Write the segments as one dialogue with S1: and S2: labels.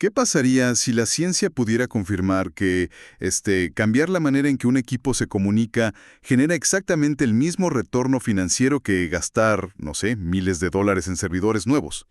S1: ¿Qué pasaría si la ciencia pudiera confirmar que cambiar la manera en que un equipo se comunica genera exactamente el mismo retorno financiero que gastar, no sé, miles de dólares en servidores nuevos?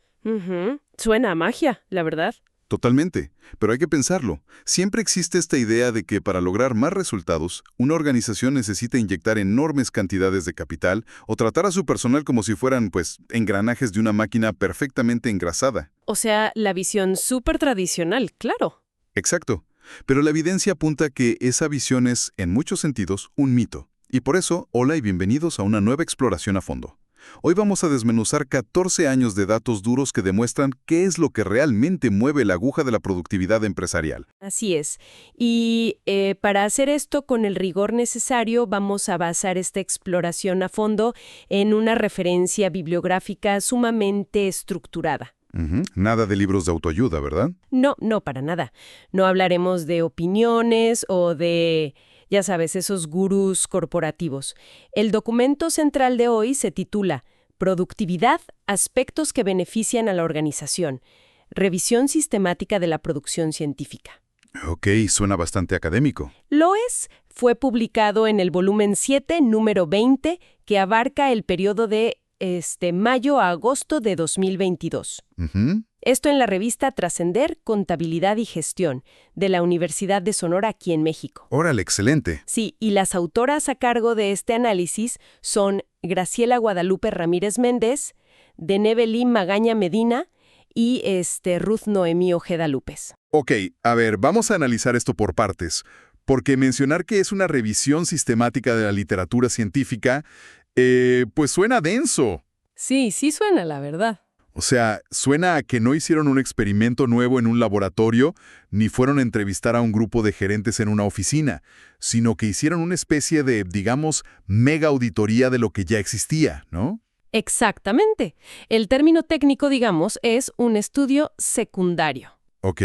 S2: Suena a magia, la verdad.
S1: Totalmente, pero hay que pensarlo. Siempre existe esta idea de que para lograr más resultados, una organización necesita inyectar enormes cantidades de capital o tratar a su personal como si fueran, pues, engranajes de una máquina perfectamente engrasada.
S2: O sea, la visión súper tradicional, claro.
S1: Exacto. Pero la evidencia apunta que esa visión es, en muchos sentidos, un mito. Y por eso, hola y bienvenidos a una nueva exploración a fondo. Hoy vamos a desmenuzar 14 años de datos duros que demuestran qué es lo que realmente mueve la aguja de la productividad empresarial.
S2: Así es. Y para hacer esto con el rigor necesario, vamos a basar esta exploración a fondo en una referencia bibliográfica sumamente estructurada.
S1: Nada de libros de autoayuda, ¿verdad?
S2: No, no, para nada. No hablaremos de opiniones o de, ya sabes, esos gurús corporativos. El documento central de hoy se titula Productividad, aspectos que benefician a la organización. Revisión sistemática de la producción científica.
S1: Ok, suena bastante académico.
S2: Lo es. Fue publicado en el volumen 7, número 20, que abarca el periodo de mayo a agosto de 2022. Esto en la revista Trascender, Contabilidad y Gestión, de la Universidad de Sonora aquí en México.
S1: Órale, excelente.
S2: Sí, y las autoras a cargo de este análisis son Graciela Guadalupe Ramírez Méndez, Denebelí Magaña Medina y Ruth Noemí Ojeda López.
S1: Ok, a ver, vamos a analizar esto por partes, porque mencionar que es una revisión sistemática de la literatura científica, pues suena denso.
S2: Sí, sí suena, la verdad.
S1: O sea, suena a que no hicieron un experimento nuevo en un laboratorio, ni fueron a entrevistar a un grupo de gerentes en una oficina, sino que hicieron una especie de, digamos, mega auditoría de lo que ya existía, ¿no?
S2: Exactamente. El término técnico, digamos, es un estudio secundario.
S1: Ok.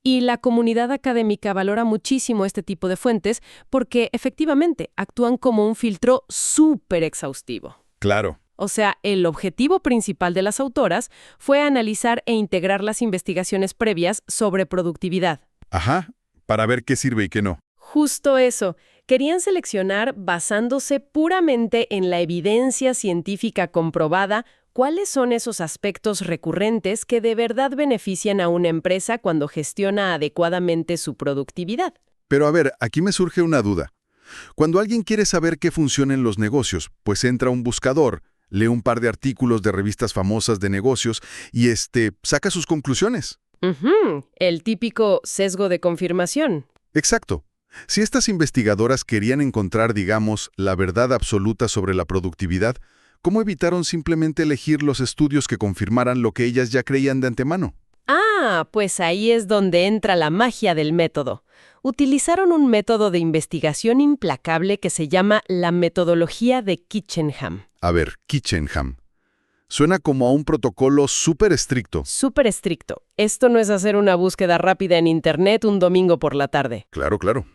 S2: Y la comunidad académica valora muchísimo este tipo de fuentes porque, efectivamente, actúan como un filtro súper exhaustivo.
S1: Claro.
S2: O sea, el objetivo principal de las autoras fue analizar e integrar las investigaciones previas sobre productividad.
S1: Ajá, para ver qué sirve y qué no.
S2: Justo eso. Querían seleccionar, basándose puramente en la evidencia científica comprobada, cuáles son esos aspectos recurrentes que de verdad benefician a una empresa cuando gestiona adecuadamente su productividad.
S1: Pero a ver, aquí me surge una duda. Cuando alguien quiere saber qué funciona en los negocios, pues entra a un buscador, lee un par de artículos de revistas famosas de negocios y saca sus conclusiones.
S2: El típico sesgo de confirmación.
S1: Exacto. Si estas investigadoras querían encontrar, digamos, la verdad absoluta sobre la productividad, ¿cómo evitaron simplemente elegir los estudios que confirmaran lo que ellas ya creían de antemano?
S2: Ah, pues ahí es donde entra la magia del método. Utilizaron un método de investigación implacable que se llama la metodología de Kitchenham.
S1: A ver, Kitchenham. Suena como a un protocolo súper estricto.
S2: Súper estricto. Esto no es hacer una búsqueda rápida en Internet un domingo por la tarde.
S1: Claro, claro.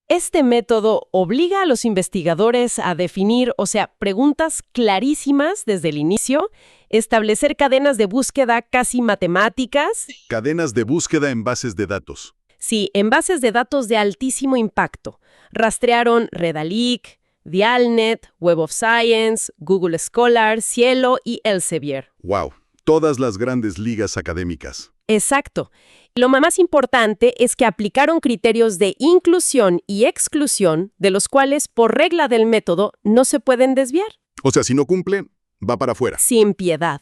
S2: Este método obliga a los investigadores a definir, preguntas clarísimas desde el inicio, establecer cadenas de búsqueda casi matemáticas.
S1: Cadenas de búsqueda en bases de datos.
S2: Sí, en bases de datos de altísimo impacto. Rastrearon Redalyc, Dialnet, Web of Science, Google Scholar, Cielo y Elsevier.
S1: ¡Wow! Todas las grandes ligas académicas.
S2: Exacto. Lo más importante es que aplicaron criterios de inclusión y exclusión, de los cuales, por regla del método, no se pueden desviar.
S1: O sea, si no cumplen, va para afuera.
S2: Sin piedad.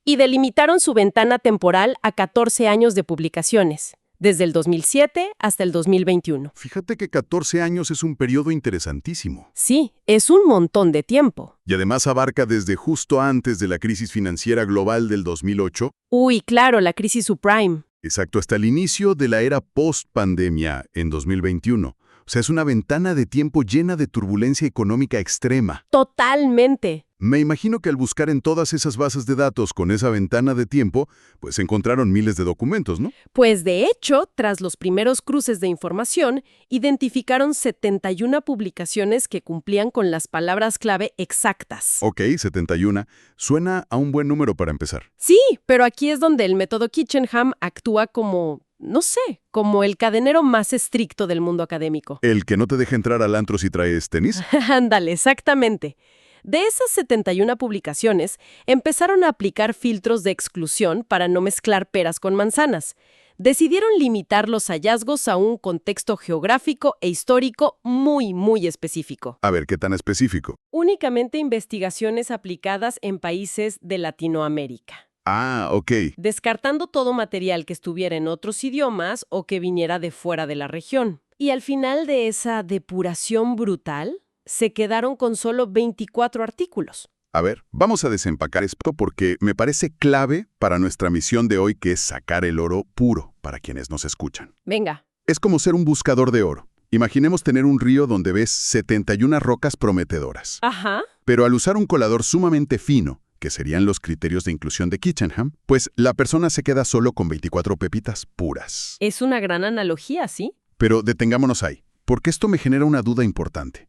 S2: Y delimitaron su ventana temporal a 14 años de publicaciones, desde el 2007 hasta el 2021.
S1: Fíjate que 14 años es un periodo interesantísimo.
S2: Sí, es un montón de tiempo.
S1: Y además abarca desde justo antes de la crisis financiera global del 2008.
S2: Uy, claro, la crisis subprime.
S1: Exacto, hasta el inicio de la era post-pandemia en 2021. O sea, es una ventana de tiempo llena de turbulencia económica extrema.
S2: Totalmente.
S1: Me imagino que al buscar en todas esas bases de datos con esa ventana de tiempo, pues encontraron miles de documentos, ¿no?
S2: Pues de hecho, tras los primeros cruces de información, identificaron 71 publicaciones que cumplían con las palabras clave exactas.
S1: Ok, 71. Suena a un buen número para empezar.
S2: Sí, pero aquí es donde el método Kitchenham actúa como no sé, como el cadenero más estricto del mundo académico.
S1: ¿El que no te deja entrar al antro si traes tenis?
S2: Ándale, exactamente. De esas 71 publicaciones, empezaron a aplicar filtros de exclusión para no mezclar peras con manzanas. Decidieron limitar los hallazgos a un contexto geográfico e histórico muy, muy específico.
S1: A ver, ¿qué tan específico?
S2: Únicamente investigaciones aplicadas en países de Latinoamérica,
S1: Ah, ok.
S2: descartando todo material que estuviera en otros idiomas o que viniera de fuera de la región. Y al final de esa depuración brutal, se quedaron con solo 24 artículos.
S1: A ver, vamos a desempacar esto porque me parece clave para nuestra misión de hoy, que es sacar el oro puro para quienes nos escuchan.
S2: Venga.
S1: Es como ser un buscador de oro. Imaginemos tener un río donde ves 71 rocas prometedoras.
S2: Ajá.
S1: Pero al usar un colador sumamente fino, que serían los criterios de inclusión de Kitchenham, pues la persona se queda solo con 24 pepitas puras.
S2: Es una gran analogía, ¿sí?
S1: Pero detengámonos ahí, porque esto me genera una duda importante.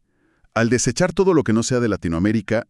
S1: Al desechar todo lo que no sea de Latinoamérica,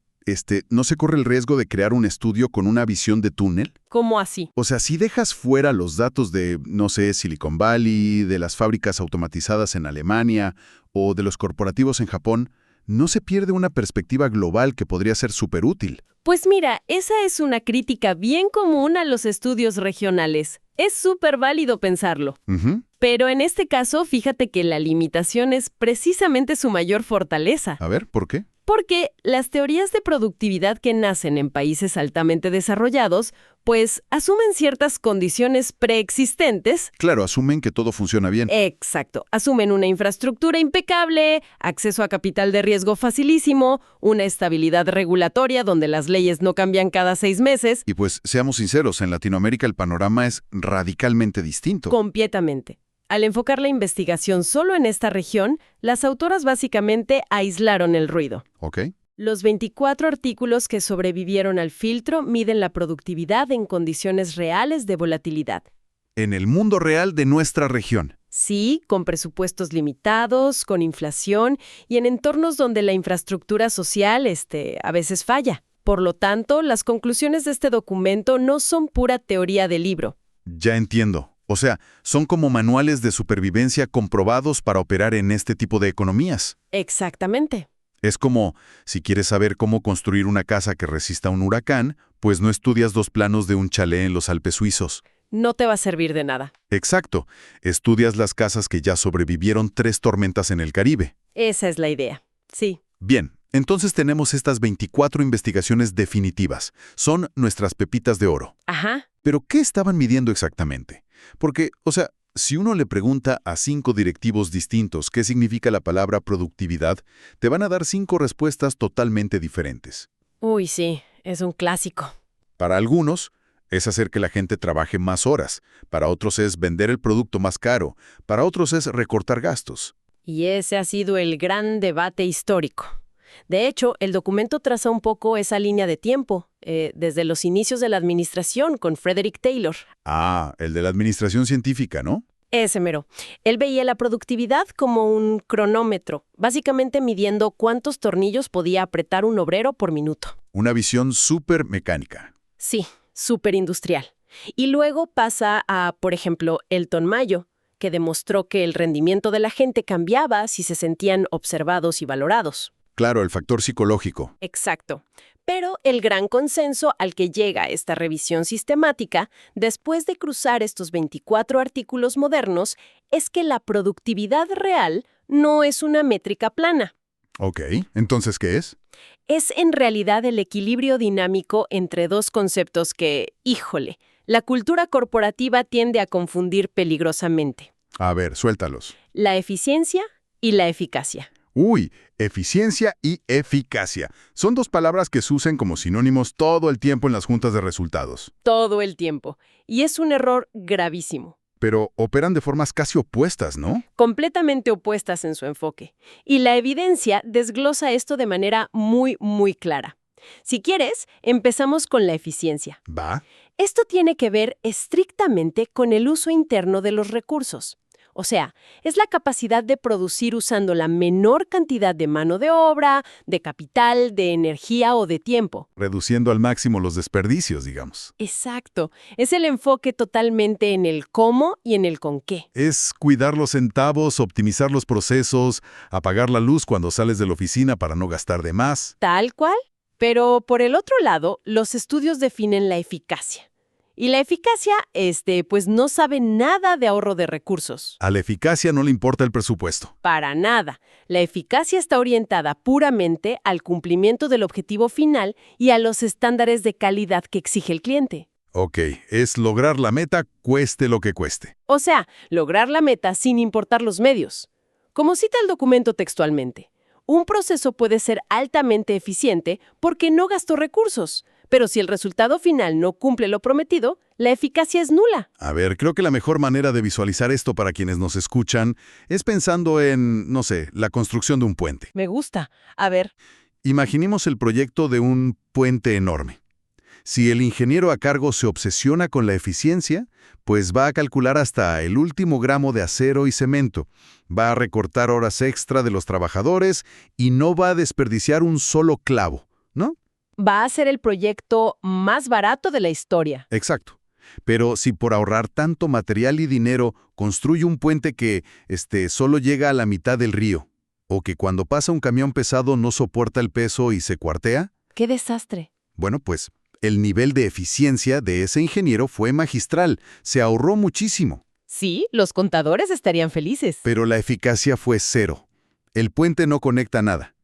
S1: ¿no se corre el riesgo de crear un estudio con una visión de túnel?
S2: ¿Cómo así?
S1: O sea, si dejas fuera los datos de, no sé, Silicon Valley, de las fábricas automatizadas en Alemania o de los corporativos en Japón, ¿no se pierde una perspectiva global que podría ser súper útil?
S2: Pues mira, esa es una crítica bien común a los estudios regionales. Es súper válido pensarlo.
S1: Ujú.
S2: Pero en este caso, fíjate que la limitación es precisamente su mayor fortaleza.
S1: A ver, ¿por qué?
S2: Porque las teorías de productividad que nacen en países altamente desarrollados, pues asumen ciertas condiciones preexistentes.
S1: Claro, asumen que todo funciona bien.
S2: Exacto. Asumen una infraestructura impecable, acceso a capital de riesgo facilísimo, una estabilidad regulatoria donde las leyes no cambian cada 6 meses.
S1: Y pues, seamos sinceros, en Latinoamérica el panorama es radicalmente distinto.
S2: Completamente. Al enfocar la investigación solo en esta región, las autoras básicamente aislaron el ruido.
S1: ¿Ok?
S2: Los 24 artículos que sobrevivieron al filtro miden la productividad en condiciones reales de volatilidad.
S1: En el mundo real de nuestra región.
S2: Sí, con presupuestos limitados, con inflación y en entornos donde la infraestructura social a veces falla. Por lo tanto, las conclusiones de este documento no son pura teoría de libro.
S1: Ya entiendo. O sea, son como manuales de supervivencia comprobados para operar en este tipo de economías.
S2: Exactamente.
S1: Es como, si quieres saber cómo construir una casa que resista un huracán, pues no estudias 2 planos de un chalet en los Alpes suizos.
S2: No te va a servir de nada.
S1: Exacto. Estudias las casas que ya sobrevivieron 3 tormentas en el Caribe.
S2: Esa es la idea. Sí.
S1: Bien, entonces tenemos estas 24 investigaciones definitivas. Son nuestras pepitas de oro.
S2: Ajá.
S1: ¿Pero qué estaban midiendo exactamente? Porque, o sea, si uno le pregunta a 5 directivos distintos qué significa la palabra productividad, te van a dar 5 respuestas totalmente diferentes.
S2: Uy, sí, es un clásico.
S1: Para algunos, es hacer que la gente trabaje más horas. Para otros es vender el producto más caro. Para otros es recortar gastos.
S2: Y ese ha sido el gran debate histórico. De hecho, el documento traza un poco esa línea de tiempo, desde los inicios de la administración con Frederick Taylor.
S1: Ah, el de la administración científica, ¿no?
S2: Ese mero. Él veía la productividad como un cronómetro, básicamente midiendo cuántos tornillos podía apretar un obrero por minuto.
S1: Una visión súper mecánica.
S2: Sí, súper industrial. Y luego pasa a, por ejemplo, Elton Mayo, que demostró que el rendimiento de la gente cambiaba si se sentían observados y valorados.
S1: Claro, el factor psicológico.
S2: Exacto. Pero el gran consenso al que llega esta revisión sistemática, después de cruzar estos 24 artículos modernos, es que la productividad real no es una métrica plana.
S1: Ok, ¿entonces qué es?
S2: Es en realidad el equilibrio dinámico entre dos conceptos que, híjole, la cultura corporativa tiende a confundir peligrosamente:
S1: A ver, suéltalos.
S2: la eficiencia y la eficacia.
S1: Uy, eficiencia y eficacia. Son 2 palabras que se usan como sinónimos todo el tiempo en las juntas de resultados.
S2: Todo el tiempo. Y es un error gravísimo.
S1: Pero operan de formas casi opuestas, ¿no?
S2: Completamente opuestas en su enfoque. Y la evidencia desglosa esto de manera muy, muy clara. Si quieres, empezamos con la eficiencia.
S1: Va.
S2: Esto tiene que ver estrictamente con el uso interno de los recursos. O sea, es la capacidad de producir usando la menor cantidad de mano de obra, de capital, de energía o de tiempo.
S1: Reduciendo al máximo los desperdicios, digamos.
S2: Exacto. Es el enfoque totalmente en el cómo y en el con qué.
S1: Es cuidar los centavos, optimizar los procesos, apagar la luz cuando sales de la oficina para no gastar de más.
S2: Tal cual. Pero por el otro lado, los estudios definen la eficacia. Y la eficacia, pues no sabe nada de ahorro de recursos.
S1: A la eficacia no le importa el presupuesto.
S2: Para nada. La eficacia está orientada puramente al cumplimiento del objetivo final y a los estándares de calidad que exige el cliente.
S1: Ok, es lograr la meta cueste lo que cueste.
S2: O sea, lograr la meta sin importar los medios. Como cita el documento textualmente, un proceso puede ser altamente eficiente porque no gastó recursos, pero si el resultado final no cumple lo prometido, la eficacia es nula.
S1: A ver, creo que la mejor manera de visualizar esto para quienes nos escuchan es pensando en, no sé, la construcción de un puente.
S2: Me gusta. A ver.
S1: Imaginemos el proyecto de un puente enorme. Si el ingeniero a cargo se obsesiona con la eficiencia, pues va a calcular hasta el último gramo de acero y cemento, va a recortar horas extra de los trabajadores y no va a desperdiciar un solo clavo, ¿no?
S2: Va a ser el proyecto más barato de la historia.
S1: Exacto. Pero si por ahorrar tanto material y dinero construye un puente que solo llega a la mitad del río, o que cuando pasa un camión pesado no soporta el peso y se cuartea,
S2: ¡Qué desastre!
S1: bueno, pues el nivel de eficiencia de ese ingeniero fue magistral, se ahorró muchísimo.
S2: Sí, los contadores estarían felices.
S1: Pero la eficacia fue cero. El puente no conecta nada.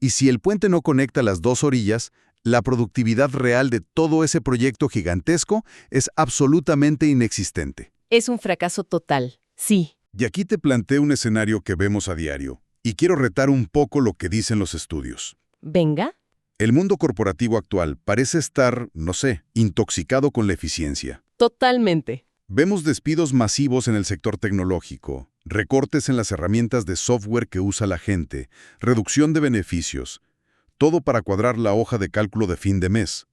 S1: Y si el puente no conecta las dos orillas, la productividad real de todo ese proyecto gigantesco es absolutamente inexistente.
S2: Es un fracaso total. Sí.
S1: Y aquí te planteo un escenario que vemos a diario, y quiero retar un poco lo que dicen los estudios.
S2: Venga.
S1: El mundo corporativo actual parece estar, no sé, intoxicado con la eficiencia.
S2: Totalmente.
S1: Vemos despidos masivos en el sector tecnológico, recortes en las herramientas de software que usa la gente, reducción de beneficios, todo para cuadrar la hoja de cálculo de fin de mes.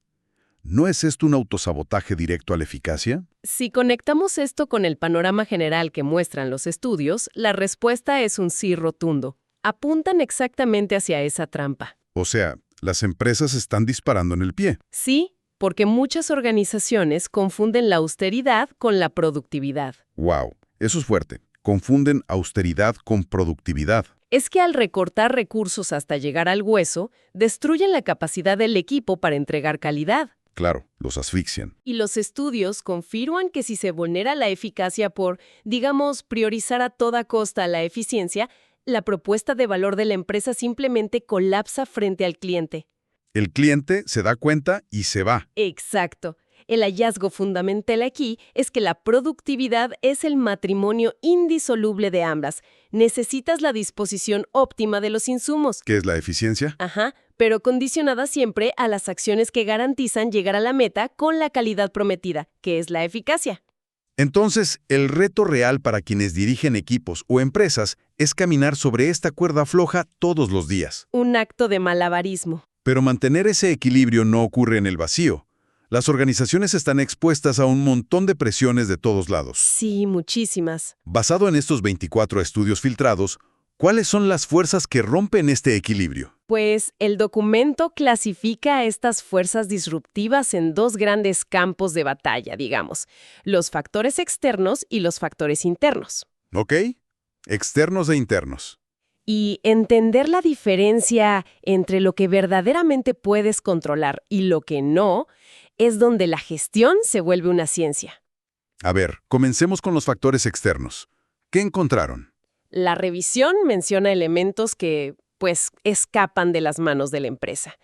S1: ¿No es esto un autosabotaje directo a la eficacia?
S2: Si conectamos esto con el panorama general que muestran los estudios, la respuesta es un sí rotundo. Apuntan exactamente hacia esa trampa.
S1: O sea, las empresas están disparando en el pie.
S2: Sí, porque muchas organizaciones confunden la austeridad con la productividad.
S1: ¡Wow! Eso es fuerte. Confunden austeridad con productividad.
S2: Es que al recortar recursos hasta llegar al hueso, destruyen la capacidad del equipo para entregar calidad.
S1: Claro, los asfixian.
S2: Y los estudios confirman que si se vulnera la eficacia por, digamos, priorizar a toda costa la eficiencia, la propuesta de valor de la empresa simplemente colapsa frente al cliente.
S1: El cliente se da cuenta y se va.
S2: Exacto. El hallazgo fundamental aquí es que la productividad es el matrimonio indisoluble de ambas. Necesitas la disposición óptima de los insumos.
S1: ¿Qué es la eficiencia?
S2: Ajá, pero condicionada siempre a las acciones que garantizan llegar a la meta con la calidad prometida, que es la eficacia.
S1: Entonces, el reto real para quienes dirigen equipos o empresas es caminar sobre esta cuerda floja todos los días.
S2: Un acto de malabarismo.
S1: Pero mantener ese equilibrio no ocurre en el vacío. Las organizaciones están expuestas a un montón de presiones de todos lados.
S2: Sí, muchísimas.
S1: Basado en estos 24 estudios filtrados, ¿cuáles son las fuerzas que rompen este equilibrio?
S2: Pues el documento clasifica a estas fuerzas disruptivas en dos grandes campos de batalla, digamos, los factores externos y los factores internos.
S1: ¿Ok? Externos e internos.
S2: Y entender la diferencia entre lo que verdaderamente puedes controlar y lo que no, es donde la gestión se vuelve una ciencia.
S1: A ver, comencemos con los factores externos. ¿Qué encontraron?
S2: La revisión menciona elementos que, pues, escapan de las manos de la empresa.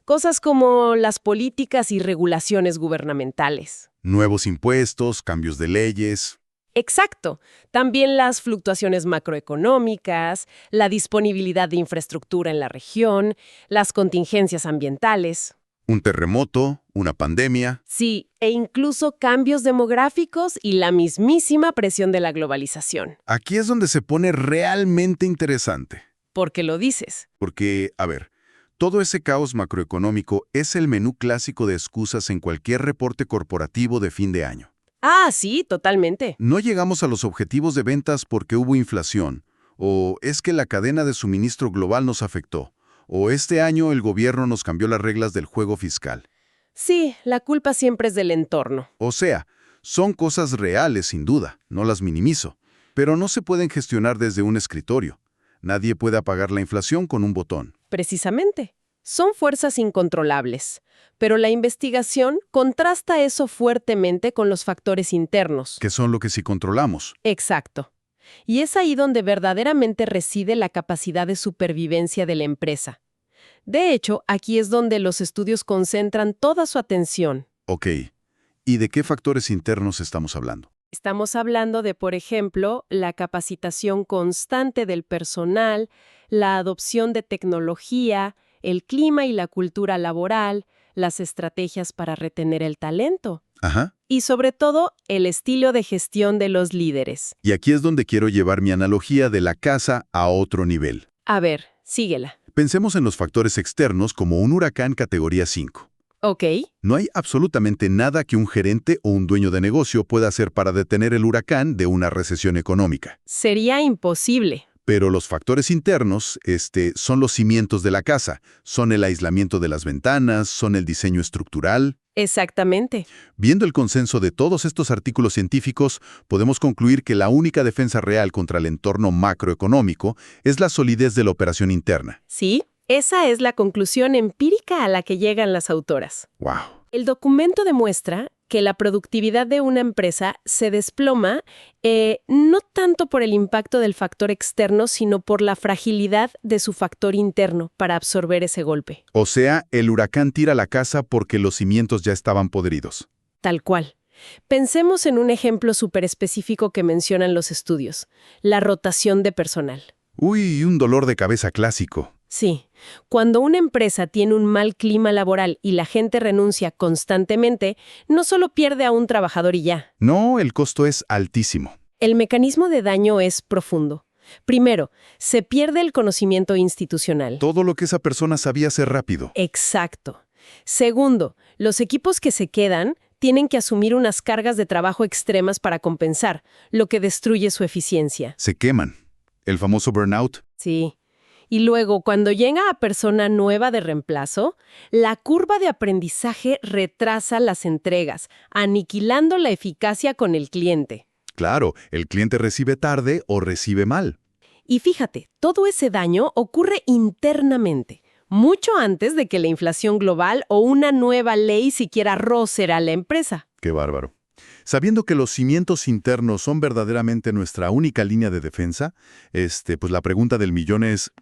S2: Cosas como las políticas y regulaciones gubernamentales.
S1: Nuevos impuestos, cambios de leyes.
S2: Exacto. También las fluctuaciones macroeconómicas, la disponibilidad de infraestructura en la región, las contingencias ambientales.
S1: Un terremoto, una pandemia.
S2: Sí, e incluso cambios demográficos y la mismísima presión de la globalización.
S1: Aquí es donde se pone realmente interesante.
S2: ¿Por qué lo dices?
S1: Porque, a ver, todo ese caos macroeconómico es el menú clásico de excusas en cualquier reporte corporativo de fin de año.
S2: Ah, sí, totalmente.
S1: No llegamos a los objetivos de ventas porque hubo inflación, o es que la cadena de suministro global nos afectó, o este año el gobierno nos cambió las reglas del juego fiscal.
S2: Sí, la culpa siempre es del entorno.
S1: O sea, son cosas reales sin duda, no las minimizo, pero no se pueden gestionar desde un escritorio. Nadie puede apagar la inflación con un botón.
S2: Precisamente. Son fuerzas incontrolables, pero la investigación contrasta eso fuertemente con los factores internos.
S1: Que son lo que sí controlamos.
S2: Exacto. Y es ahí donde verdaderamente reside la capacidad de supervivencia de la empresa. De hecho, aquí es donde los estudios concentran toda su atención.
S1: Ok. ¿Y de qué factores internos estamos hablando?
S2: Estamos hablando de, por ejemplo, la capacitación constante del personal, la adopción de tecnología, el clima y la cultura laboral, las estrategias para retener el talento
S1: Ajá.
S2: y, sobre todo, el estilo de gestión de los líderes.
S1: Y aquí es donde quiero llevar mi analogía de la casa a otro nivel.
S2: A ver, síguela.
S1: Pensemos en los factores externos como un huracán categoría 5.
S2: Ok,
S1: No hay absolutamente nada que un gerente o un dueño de negocio pueda hacer para detener el huracán de una recesión económica.
S2: sería imposible.
S1: Pero los factores internos, son los cimientos de la casa, son el aislamiento de las ventanas, son el diseño estructural.
S2: Exactamente.
S1: Viendo el consenso de todos estos artículos científicos, podemos concluir que la única defensa real contra el entorno macroeconómico es la solidez de la operación interna.
S2: Sí, esa es la conclusión empírica a la que llegan las autoras.
S1: ¡Wow!
S2: El documento demuestra que la productividad de una empresa se desploma no tanto por el impacto del factor externo, sino por la fragilidad de su factor interno para absorber ese golpe.
S1: O sea, el huracán tira la casa porque los cimientos ya estaban podridos.
S2: Tal cual. Pensemos en un ejemplo súper específico que mencionan los estudios, la rotación de personal.
S1: Uy, un dolor de cabeza clásico.
S2: Sí, cuando una empresa tiene un mal clima laboral y la gente renuncia constantemente, no solo pierde a un trabajador y ya.
S1: No, el costo es altísimo.
S2: El mecanismo de daño es profundo. Primero, se pierde el conocimiento institucional.
S1: Todo lo que esa persona sabía hacer rápido.
S2: Exacto. Segundo, los equipos que se quedan tienen que asumir unas cargas de trabajo extremas para compensar, lo que destruye su eficiencia.
S1: Se queman. El famoso burnout.
S2: Sí. Y luego, cuando llega a persona nueva de reemplazo, la curva de aprendizaje retrasa las entregas, aniquilando la eficacia con el cliente.
S1: Claro, el cliente recibe tarde o recibe mal.
S2: Y fíjate, todo ese daño ocurre internamente, mucho antes de que la inflación global o una nueva ley siquiera roce a la empresa.
S1: Qué bárbaro. Sabiendo que los cimientos internos son verdaderamente nuestra única línea de defensa, pues la pregunta del millón es,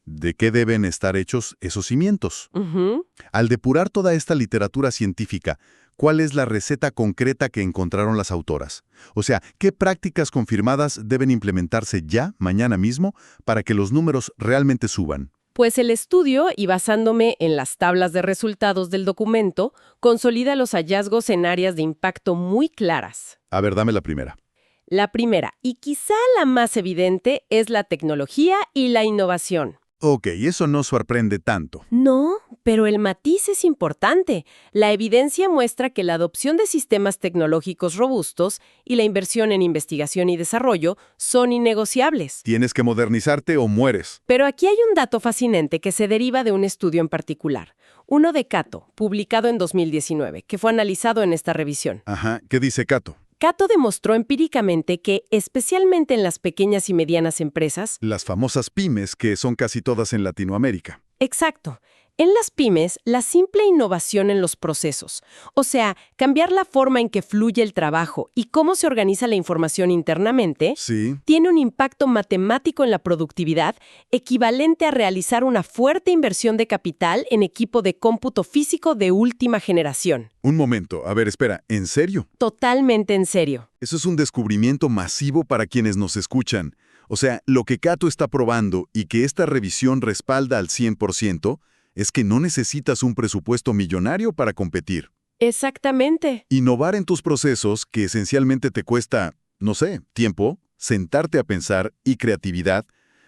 S1: ¿de qué deben estar hechos esos cimientos?
S2: Ujú.
S1: Al depurar toda esta literatura científica, ¿cuál es la receta concreta que encontraron las autoras? O sea, ¿qué prácticas confirmadas deben implementarse ya, mañana mismo, para que los números realmente suban?
S2: Pues el estudio, y basándome en las tablas de resultados del documento, consolida los hallazgos en áreas de impacto muy claras.
S1: A ver, dame la primera.
S2: La primera, y quizá la más evidente, es la tecnología y la innovación.
S1: Ok, eso no sorprende tanto.
S2: No, pero el matiz es importante. La evidencia muestra que la adopción de sistemas tecnológicos robustos y la inversión en investigación y desarrollo son innegociables.
S1: Tienes que modernizarte o mueres.
S2: Pero aquí hay un dato fascinante que se deriva de un estudio en particular, uno de Cato, publicado en 2019, que fue analizado en esta revisión.
S1: Ajá, ¿qué dice Cato?
S2: Cato demostró empíricamente que, especialmente en las pequeñas y medianas empresas,
S1: Las famosas pymes, que son casi todas en Latinoamérica.
S2: exacto, en las pymes, la simple innovación en los procesos, o sea, cambiar la forma en que fluye el trabajo y cómo se organiza la información internamente,
S1: Sí.
S2: tiene un impacto matemático en la productividad equivalente a realizar una fuerte inversión de capital en equipo de cómputo físico de última generación.
S1: Un momento, a ver, espera, ¿en serio?
S2: Totalmente en serio.
S1: Eso es un descubrimiento masivo para quienes nos escuchan. O sea, lo que Cato está probando y que esta revisión respalda al 100% es que no necesitas un presupuesto millonario para competir.
S2: Exactamente.
S1: Innovar en tus procesos, que esencialmente te cuesta, no sé, tiempo, sentarte a pensar y creatividad,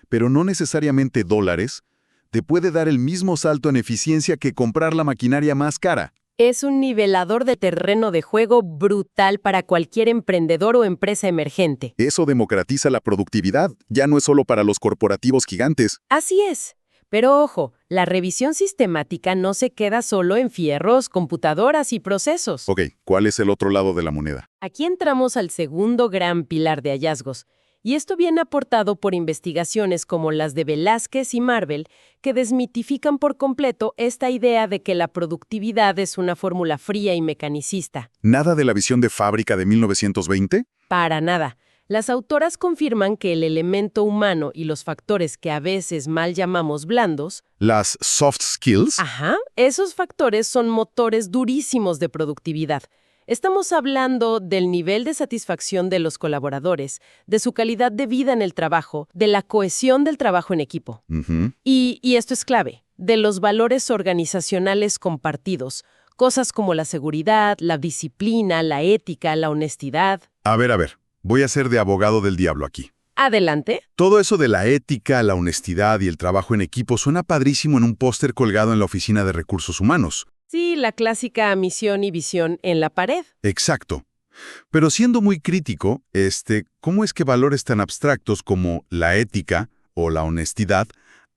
S1: pero no necesariamente dólares, te puede dar el mismo salto en eficiencia que comprar la maquinaria más cara.
S2: Es un nivelador de terreno de juego brutal para cualquier emprendedor o empresa emergente.
S1: Eso democratiza la productividad, ya no es solo para los corporativos gigantes.
S2: Así es. Pero ojo, la revisión sistemática no se queda solo en fierros, computadoras y procesos.
S1: Ok, ¿cuál es el otro lado de la moneda?
S2: Aquí entramos al segundo gran pilar de hallazgos, y esto viene aportado por investigaciones como las de Velázquez y Marvel, que desmitifican por completo esta idea de que la productividad es una fórmula fría y mecanicista.
S1: ¿Nada de la visión de fábrica de 1920?
S2: Para nada. Las autoras confirman que el elemento humano y los factores que a veces mal llamamos blandos,
S1: ¿Las soft skills?
S2: esos factores son motores durísimos de productividad. Estamos hablando del nivel de satisfacción de los colaboradores, de su calidad de vida en el trabajo, de la cohesión del trabajo en equipo.
S1: Ujú.
S2: Y esto es clave, de los valores organizacionales compartidos, cosas como la seguridad, la disciplina, la ética, la honestidad.
S1: A ver, voy a ser de abogado del diablo aquí.
S2: Adelante.
S1: Todo eso de la ética, la honestidad y el trabajo en equipo suena padrísimo en un póster colgado en la Oficina de Recursos Humanos.
S2: Sí, la clásica misión y visión en la pared.
S1: Exacto. Pero siendo muy crítico, ¿cómo es que valores tan abstractos como la ética o la honestidad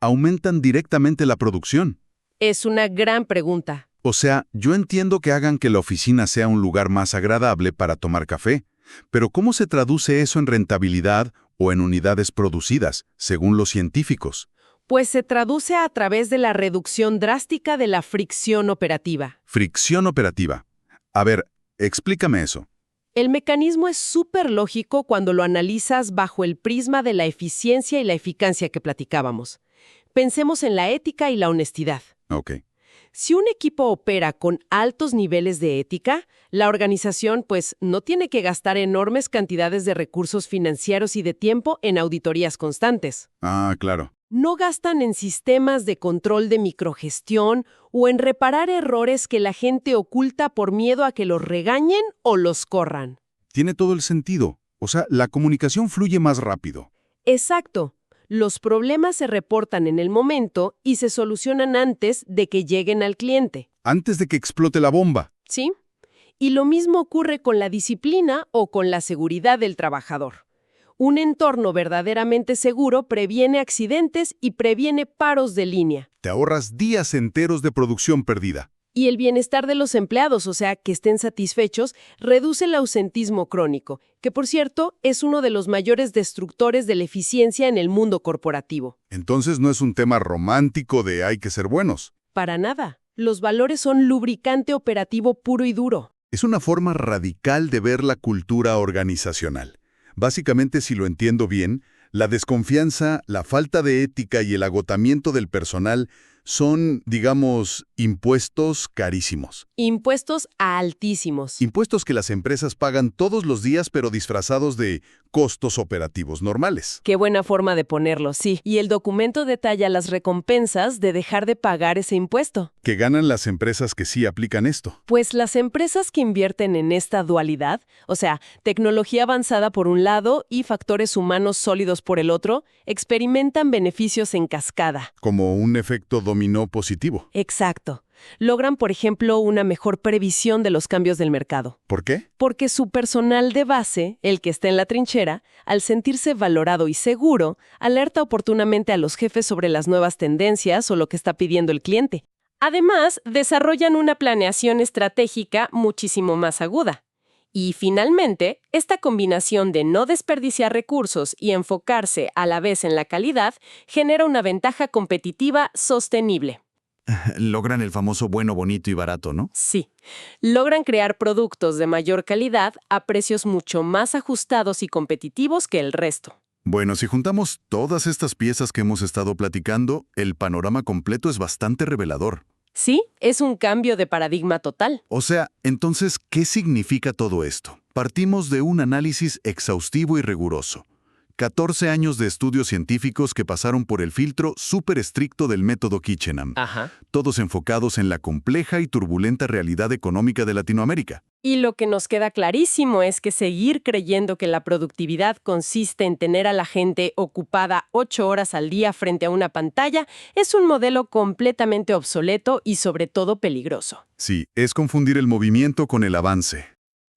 S1: aumentan directamente la producción?
S2: Es una gran pregunta.
S1: O sea, yo entiendo que hagan que la oficina sea un lugar más agradable para tomar café, pero ¿cómo se traduce eso en rentabilidad o en unidades producidas, según los científicos?
S2: Pues se traduce a través de la reducción drástica de la fricción operativa.
S1: Fricción operativa. A ver, explícame eso.
S2: El mecanismo es súper lógico cuando lo analizas bajo el prisma de la eficiencia y la eficacia que platicábamos. Pensemos en la ética y la honestidad.
S1: Ok.
S2: Si un equipo opera con altos niveles de ética, la organización pues no tiene que gastar enormes cantidades de recursos financieros y de tiempo en auditorías constantes.
S1: Ah, claro.
S2: No gastan en sistemas de control de microgestión o en reparar errores que la gente oculta por miedo a que los regañen o los corran.
S1: Tiene todo el sentido. O sea, la comunicación fluye más rápido.
S2: Exacto. Los problemas se reportan en el momento y se solucionan antes de que lleguen al cliente.
S1: Antes de que explote la bomba.
S2: ¿Sí? Y lo mismo ocurre con la disciplina o con la seguridad del trabajador. Un entorno verdaderamente seguro previene accidentes y previene paros de línea.
S1: Te ahorras días enteros de producción perdida.
S2: Y el bienestar de los empleados, o sea, que estén satisfechos, reduce el ausentismo crónico, que por cierto es uno de los mayores destructores de la eficiencia en el mundo corporativo.
S1: Entonces no es un tema romántico de hay que ser buenos.
S2: Para nada. Los valores son lubricante operativo puro y duro.
S1: Es una forma radical de ver la cultura organizacional. Básicamente, si lo entiendo bien, la desconfianza, la falta de ética y el agotamiento del personal son, digamos, impuestos carísimos.
S2: Impuestos altísimos.
S1: Impuestos que las empresas pagan todos los días, pero disfrazados de costos operativos normales.
S2: Qué buena forma de ponerlo, sí. Y el documento detalla las recompensas de dejar de pagar ese impuesto.
S1: ¿Qué ganan las empresas que sí aplican esto?
S2: Pues las empresas que invierten en esta dualidad, o sea, tecnología avanzada por un lado y factores humanos sólidos por el otro, experimentan beneficios en cascada.
S1: Como un efecto dominó positivo.
S2: Exacto. Logran, por ejemplo, una mejor previsión de los cambios del mercado.
S1: ¿Por qué?
S2: Porque su personal de base, el que está en la trinchera, al sentirse valorado y seguro, alerta oportunamente a los jefes sobre las nuevas tendencias o lo que está pidiendo el cliente. Además, desarrollan una planeación estratégica muchísimo más aguda. Y finalmente, esta combinación de no desperdiciar recursos y enfocarse a la vez en la calidad genera una ventaja competitiva sostenible.
S3: Logran el famoso bueno, bonito y barato, ¿no?
S2: Sí, logran crear productos de mayor calidad a precios mucho más ajustados y competitivos que el resto.
S1: Bueno, si juntamos todas estas piezas que hemos estado platicando, el panorama completo es bastante revelador.
S2: Sí, es un cambio de paradigma total.
S1: O sea, entonces, ¿qué significa todo esto? Partimos de un análisis exhaustivo y riguroso.
S3: 14 años de estudios científicos que pasaron por el filtro súper estricto del método Kitchenham,
S2: Ajá.
S3: todos enfocados en la compleja y turbulenta realidad económica de Latinoamérica.
S2: Y lo que nos queda clarísimo es que seguir creyendo que la productividad consiste en tener a la gente ocupada 8 horas al día frente a una pantalla es un modelo completamente obsoleto y sobre todo peligroso.
S3: Sí, es confundir el movimiento con el avance.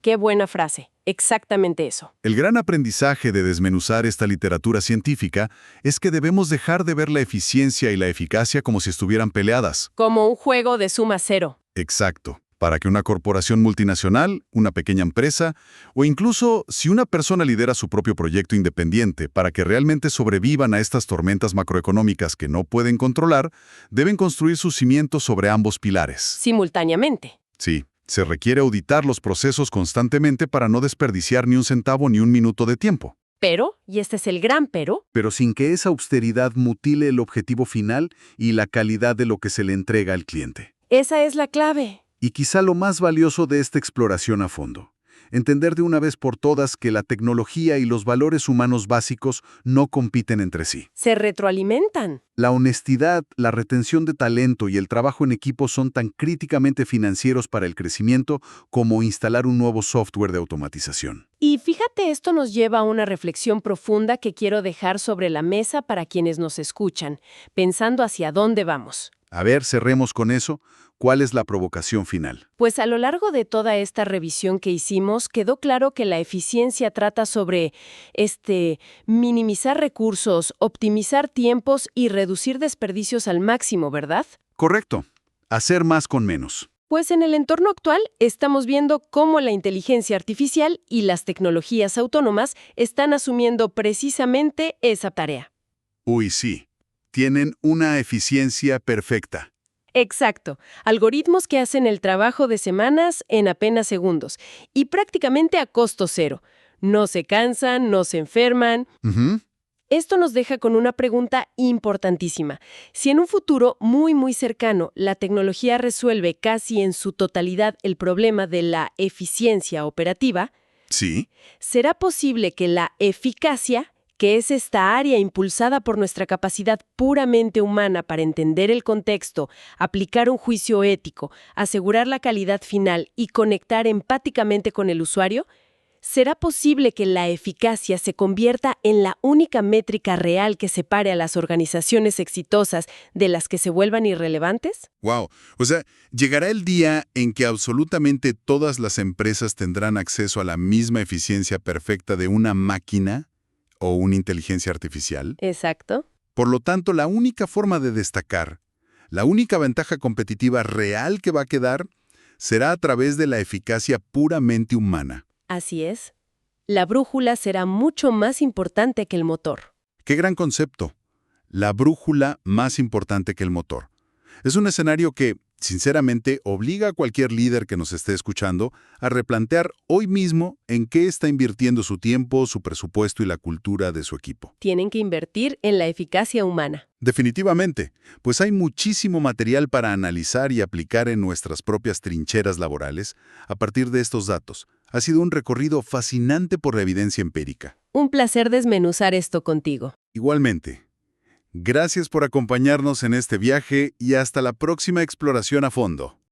S2: Qué buena frase. Exactamente eso.
S3: El gran aprendizaje de desmenuzar esta literatura científica es que debemos dejar de ver la eficiencia y la eficacia como si estuvieran peleadas.
S2: Como un juego de suma cero.
S3: Exacto. Para que una corporación multinacional, una pequeña empresa, o incluso si una persona lidera su propio proyecto independiente, para que realmente sobrevivan a estas tormentas macroeconómicas que no pueden controlar, deben construir sus cimientos sobre ambos pilares.
S2: Simultáneamente.
S3: Sí, se requiere auditar los procesos constantemente para no desperdiciar ni un centavo ni un minuto de tiempo.
S2: Pero, y este es el gran pero,
S1: Pero sin que esa austeridad mutile el objetivo final y la calidad de lo que se le entrega al cliente.
S2: esa es la clave.
S1: Y quizá lo más valioso de esta exploración a fondo. Entender de una vez por todas que la tecnología y los valores humanos básicos no compiten entre sí.
S2: Se retroalimentan.
S1: La honestidad, la retención de talento y el trabajo en equipo son tan críticamente financieros para el crecimiento como instalar un nuevo software de automatización.
S2: Y fíjate, esto nos lleva a una reflexión profunda que quiero dejar sobre la mesa para quienes nos escuchan, pensando hacia dónde vamos.
S1: A ver, cerremos con eso. ¿Cuál es la provocación final?
S2: Pues a lo largo de toda esta revisión que hicimos, quedó claro que la eficiencia trata sobre minimizar recursos, optimizar tiempos y reducir desperdicios al máximo, ¿verdad?
S1: Correcto. Hacer más con menos.
S2: Pues en el entorno actual estamos viendo cómo la inteligencia artificial y las tecnologías autónomas están asumiendo precisamente esa tarea.
S1: Uy, sí. Tienen una eficiencia perfecta.
S2: Exacto. Algoritmos que hacen el trabajo de semanas en apenas segundos y prácticamente a costo cero. No se cansan, no se enferman.
S1: Ujú.
S2: Esto nos deja con una pregunta importantísima. Si en un futuro muy cercano la tecnología resuelve casi en su totalidad el problema de la eficiencia operativa,
S1: Sí.
S2: ¿será posible que la eficacia, que es esta área impulsada por nuestra capacidad puramente humana para entender el contexto, aplicar un juicio ético, asegurar la calidad final y conectar empáticamente con el usuario? ¿Será posible que la eficacia se convierta en la única métrica real que separe a las organizaciones exitosas de las que se vuelvan irrelevantes?
S1: Wow. O sea, ¿llegará el día en que absolutamente todas las empresas tendrán acceso a la misma eficiencia perfecta de una máquina o una inteligencia artificial?
S2: Exacto.
S1: Por lo tanto, la única forma de destacar, la única ventaja competitiva real que va a quedar, será a través de la eficacia puramente humana.
S2: Así es. La brújula será mucho más importante que el motor.
S1: ¡Qué gran concepto! La brújula más importante que el motor. Es un escenario que, sinceramente, obliga a cualquier líder que nos esté escuchando a replantear hoy mismo en qué está invirtiendo su tiempo, su presupuesto y la cultura de su equipo.
S2: Tienen que invertir en la eficacia humana.
S1: Definitivamente, pues hay muchísimo material para analizar y aplicar en nuestras propias trincheras laborales a partir de estos datos. Ha sido un recorrido fascinante por la evidencia empírica.
S2: Un placer desmenuzar esto contigo.
S1: Igualmente, gracias por acompañarnos en este viaje y hasta la próxima exploración a fondo.